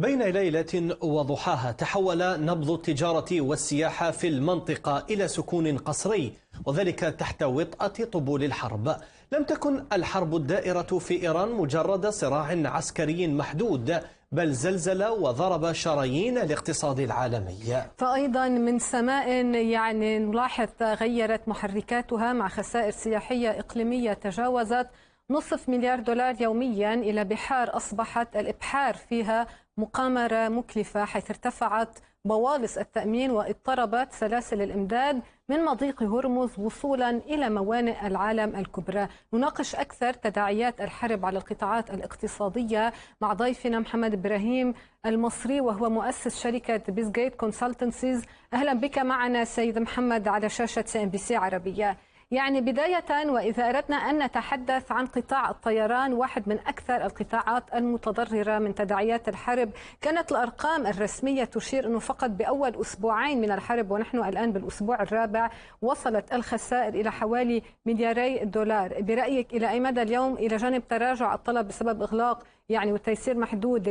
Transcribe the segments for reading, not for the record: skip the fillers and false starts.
بين ليلة وضحاها تحول نبض التجارة والسياحة في المنطقة إلى سكون قسري، وذلك تحت وطأة طبول الحرب. لم تكن الحرب الدائرة في إيران مجرد صراع عسكري محدود، بل زلزل وضرب شرايين الاقتصاد العالمي. فأيضا من سماء نلاحظ غيرت محركاتها مع خسائر سياحية إقليمية تجاوزت نصف مليار دولار يوميا إلى بحار أصبحت الإبحار فيها مقامرة مكلفة، حيث ارتفعت بوالص التأمين واضطربت سلاسل الإمداد من مضيق هرمز وصولا إلى موانئ العالم الكبرى. نناقش أكثر تداعيات الحرب على القطاعات الاقتصادية مع ضيفنا محمد إبراهيم المصري، وهو مؤسس شركة بيزجيت كونسلتنسيز. أهلا بك معنا سيد محمد على شاشة CNBC عربية. بداية، وإذا أردنا أن نتحدث عن قطاع الطيران، واحد من أكثر القطاعات المتضررة من تداعيات الحرب، كانت الأرقام الرسمية تشير أنه فقط بأول أسبوعين من الحرب، ونحن الآن بالأسبوع الرابع، وصلت الخسائر إلى حوالي ملياري دولار. برأيك إلى أي مدى اليوم، إلى جانب تراجع الطلب بسبب إغلاق وتيسير محدود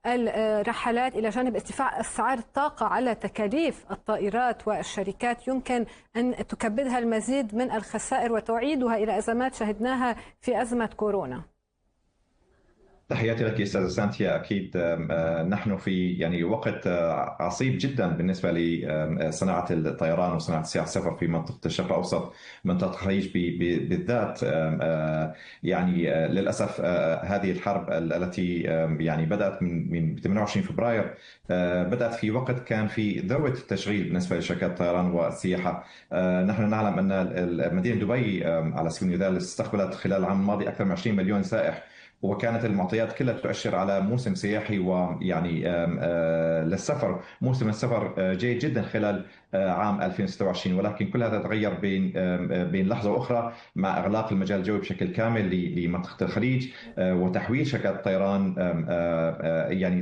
للرحلات، إلى جانب ارتفاع أسعار الطاقة على تكاليف الطائرات والشركات، يمكن أن تكبدها المزيد من الخسائر وتعيدها إلى أزمات شهدناها في أزمة كورونا؟ تحياتي لك أستاذ سانتيا. أكيد نحن في وقت عصيب جدا بالنسبة لصناعة الطيران وصناعة السياحة السفر في منطقة الشرق الأوسط، منطقة الخليج بالذات. للأسف هذه الحرب التي بدأت من 28 فبراير بدأت في وقت كان في ذروة التشغيل بالنسبة لشركات الطيران والسياحة. نحن نعلم أن مدينة دبي على سبيل المثال استقبلت خلال العام الماضي أكثر من 20 مليون سائح، وكانت المعطيات كلها تؤشر على موسم سياحي للسفر، موسم السفر جيد جدا خلال عام 2026. ولكن كل هذا تغير بين لحظة وأخرى مع إغلاق المجال الجوي بشكل كامل لمنطقة الخليج وتحويل شركات الطيران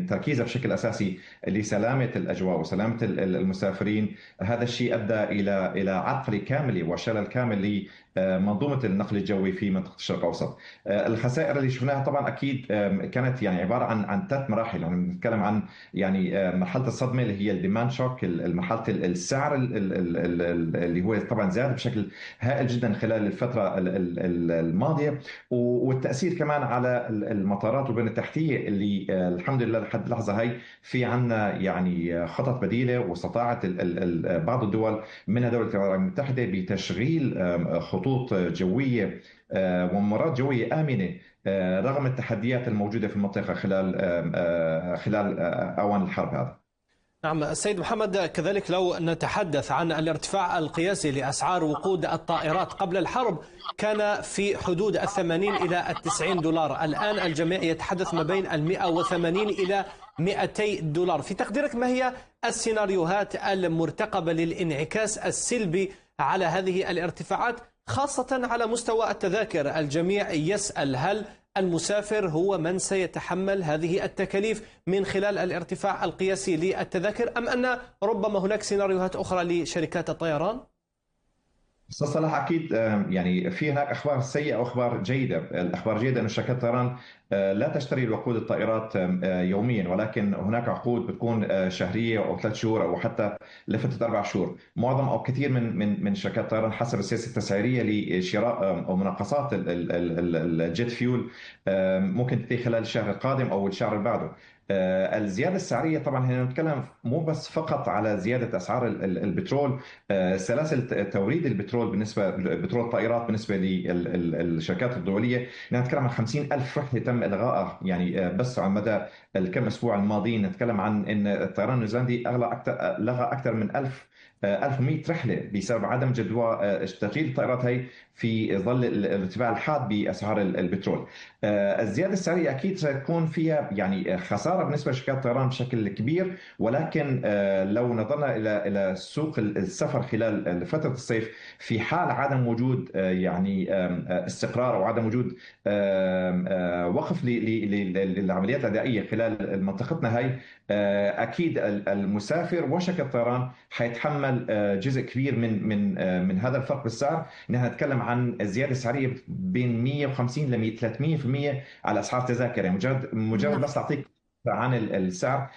تركيزها بشكل أساسي لسلامة الأجواء وسلامة المسافرين. هذا الشيء أدى إلى عطل كامل وشلل كامل لمنظومة النقل الجوي في منطقة الشرق الأوسط. الخسائر اللي شفناها طبعا أكيد كانت عبارة عن 3 مراحل. نتكلم عن مرحلة الصدمة اللي هي الديماند شوك، مرحلة السعر اللي هو طبعا زاد بشكل هائل جدا خلال الفترة الماضية، والتأثير كمان على المطارات والبنية التحتية اللي الحمد لله لحد اللحظة هاي في عنا خطط بديلة، واستطاعت بعض الدول منها دولة الولايات المتحدة بتشغيل خطوط جوية وممرات جوية آمنة رغم التحديات الموجودة في المنطقة خلال أوان الحرب هذا. نعم السيد محمد، كذلك لو نتحدث عن الارتفاع القياسي لأسعار وقود الطائرات قبل الحرب كان في حدود 80 إلى 90 دولار، الآن الجميع يتحدث ما بين 180 إلى 200 دولار. في تقديرك ما هي السيناريوهات المرتقبة للانعكاس السلبي على هذه الارتفاعات، خاصة على مستوى التذاكر؟ الجميع يسأل هل المسافر هو من سيتحمل هذه التكاليف من خلال الارتفاع القياسي للتذاكر، أم أن ربما هناك سيناريوهات أخرى لشركات الطيران؟ أستاذ صلاح، أكيد في هناك أخبار سيئة وأخبار جيدة. الأخبار الجيدة أن شركات الطيران لا تشتري وقود الطائرات يوميا، ولكن هناك عقود بتكون شهرية أو 3 شهور أو حتى لفترة 4 شهور. معظم أو كثير من شركات الطيران حسب السياسة التسعيرية لشراء أو مناقصات الجيت فيول ممكن تنتهي خلال الشهر القادم أو الشهر اللي بعده. الزيادة السعرية طبعا هنا نتكلم مو بس فقط على زيادة أسعار البترول، سلاسل توريد البترول بالنسبة بترول الطائرات بالنسبة للشركات الدولية نتكلم عن 50,000 رحلة تم إلغائها بس على مدى الكم أسبوع الماضيين. نتكلم عن أن الطيران النيوزيلندي لغى أكثر من 1100 رحلة بسبب عدم جدوى تشغيل الطائرات هي في ظل الارتفاع الحاد بأسعار البترول. الزيادة السعرية أكيد ستكون فيها خسارة بالنسبة لشركات الطيران بشكل كبير، ولكن لو نظرنا إلى سوق السفر خلال فترة الصيف، في حال عدم وجود استقرار أو عدم وجود وقف للعمليات الأدائية خلال منطقتنا هاي، أكيد المسافر وشركة الطيران حيتحمل جزء كبير من هذا الفرق بالسعر. نحن نتكلم عن الزيادة السعرية بين 150 ل 300% على أسعار التذاكر. مجرد بس أعطيك عن السعر.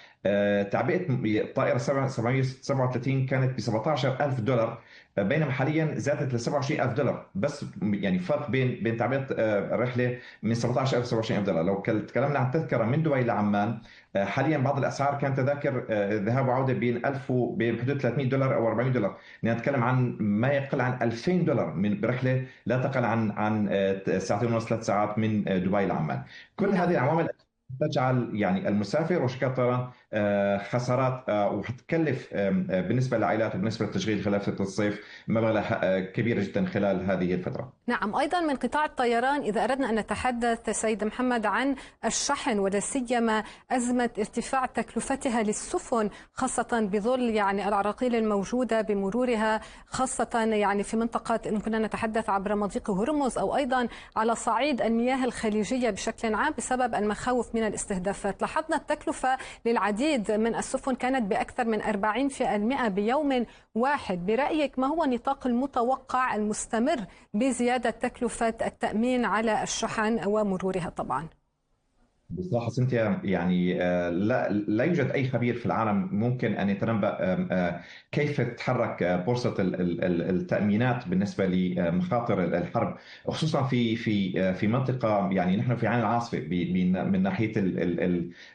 تعبئة الطائرة 737 كانت ب $17,000، بينما حاليا زادت ل $27,000 بس. يعني فرق بين تعبئة الرحلة من 17,000 ل $27,000. لو تكلمنا عن تذكرة من دبي لعمان، حاليا بعض الأسعار كانت تذاكر ذهاب وعودة بين 1000 بين حدود $300 أو $400. نتكلم عن ما يقل عن $2000 من برحلة لا تقل عن ساعتين ونص 3 ساعات من دبي لعمان. كل هذه العوامل تجعل يعني المسافر وشركات الطيران خسارات، وحتكلف بالنسبه للعائلات وبالنسبه للتشغيل خلال فتره الصيف مبالغ كبيره جدا خلال هذه الفتره. نعم، ايضا من قطاع الطيران اذا اردنا ان نتحدث سيد محمد عن الشحن، ولا سيما ازمه ارتفاع تكلفتها للسفن، خاصه بظل يعني العراقيل الموجوده بمرورها، خاصه يعني في منطقه ان كنا نتحدث عبر مضيق هرمز او ايضا على صعيد المياه الخليجيه بشكل عام بسبب المخاوف من الاستهدافات. لاحظنا التكلفه للعديد من السفن كانت باكثر من 40% بيوم واحد. برايك ما هو النطاق المتوقع المستمر بزيادة تكلفة التأمين على الشحن ومرورها طبعا؟ بصراحة سنتيا، يعني لا يوجد أي خبير في العالم ممكن أن يتنبأ كيف تتحرك بورصة التأمينات بالنسبة لمخاطر الحرب، خصوصا في منطقة، يعني نحن في عين العاصفة من ناحية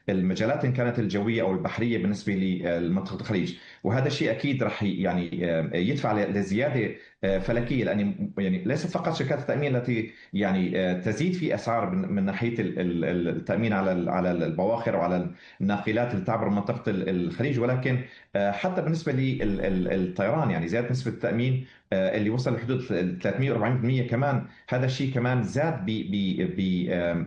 المجالات إن كانت الجوية أو البحرية بالنسبة لمنطقة الخليج. وهذا الشيء أكيد رح يعني يدفع لزيادة فلكية، لأن يعني ليست فقط شركات التأمين التي يعني تزيد في أسعار من ناحية التأمين على البواخر وعلى الناقلات اللي تعبر منطقة الخليج، ولكن حتى بالنسبة للطيران يعني زيادة نسبة التأمين اللي وصل لحدود 300 400% كمان. هذا الشيء كمان زاد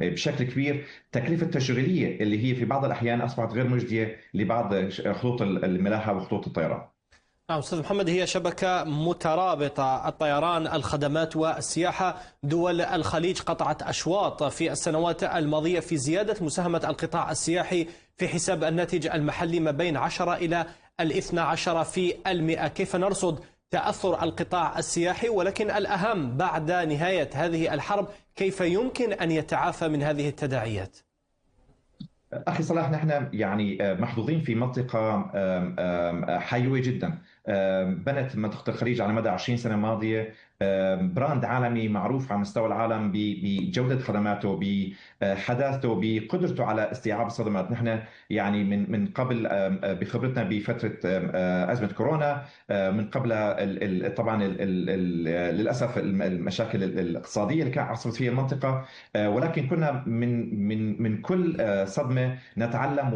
بشكل كبير التكلفة التشغيلية اللي هي في بعض الأحيان أصبحت غير مجدية لبعض خطوط الملاحة وخطوط الطيران. نعم أستاذ محمد، هي شبكة مترابطة، الطيران، الخدمات والسياحة. دول الخليج قطعت أشواط في السنوات الماضية في زيادة مساهمة القطاع السياحي في حساب الناتج المحلي ما بين 10 إلى 12%. كيف نرصد تأثر القطاع السياحي؟ ولكن الأهم بعد نهاية هذه الحرب كيف يمكن أن يتعافى من هذه التداعيات؟ أخي صلاح، نحن يعني محظوظين في منطقة حيوية جدا. بنت منطقة الخليج على مدى 20 سنة ماضية براند عالمي معروف على مستوى العالم بجودة خدماته، بحداثته، بقدرته على استيعاب الصدمات. نحن يعني من قبل بخبرتنا بفترة أزمة كورونا، من قبل طبعا للأسف المشاكل الاقتصادية اللي كانت عصفت فيها المنطقة، ولكن كنا من كل صدمة نتعلم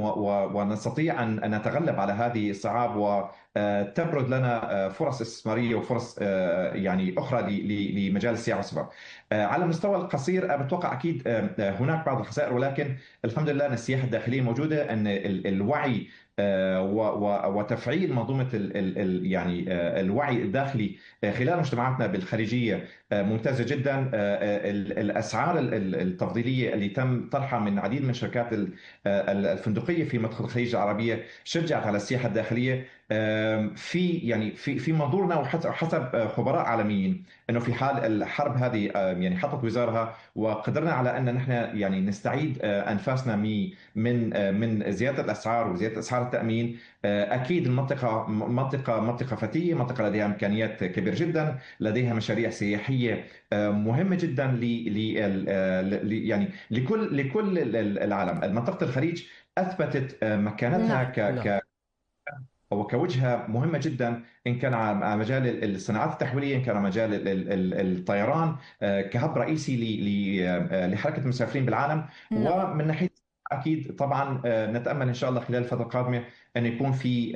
ونستطيع أن نتغلب على هذه الصعاب، وتبرد لنا فرص استثمارية وفرص يعني أخرى لمجال السياحة والسفر. على المستوى القصير بتوقع أكيد هناك بعض الخسائر، ولكن الحمد لله أن السياحة الداخلية موجودة، أن الوعي وتفعيل منظومة يعني الوعي الداخلي خلال مجتمعاتنا بالخليجية ممتازة جدا. الأسعار التفضيلية اللي تم طرحها من عديد من الشركات الفندقية في منطقة الخليج العربية شجعت على السياحة الداخلية. في منظورنا وحسب خبراء عالميين انه في حال الحرب هذه يعني حطت وزارها وقدرنا على ان نحن يعني نستعيد انفاسنا من زياده الاسعار وزياده اسعار التامين. اكيد المنطقه منطقه فتيه، منطقه لديها امكانيات كبيره جدا، لديها مشاريع سياحيه مهمه جدا يعني لكل العالم. منطقه الخليج اثبتت مكانتها وكوجهة مهمة جدا، إن كان على مجال الصناعات التحويلية، إن كان على مجال الطيران كهب رئيسي لحركة المسافرين بالعالم. ومن ناحية أكيد طبعا نتأمل إن شاء الله خلال الفترة القادمة أن يكون في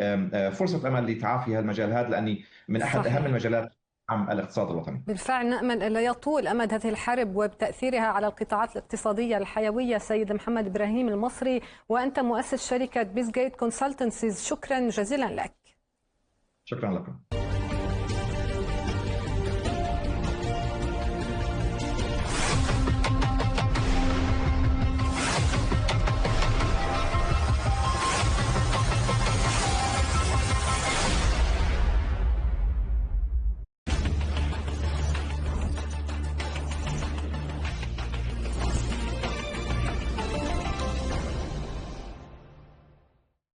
فرصة أمل لتعافي هذا المجال هذا، لأني من أحد أهم المجالات الاقتصاد الوطني. بالفعل نأمل ألا يطول أمد هذه الحرب وبتأثيرها على القطاعات الاقتصادية الحيوية. سيد محمد إبراهيم المصري، وأنت مؤسس شركة بيزجيت كونسلتنسيز، شكرا جزيلا لك. شكرا لكم.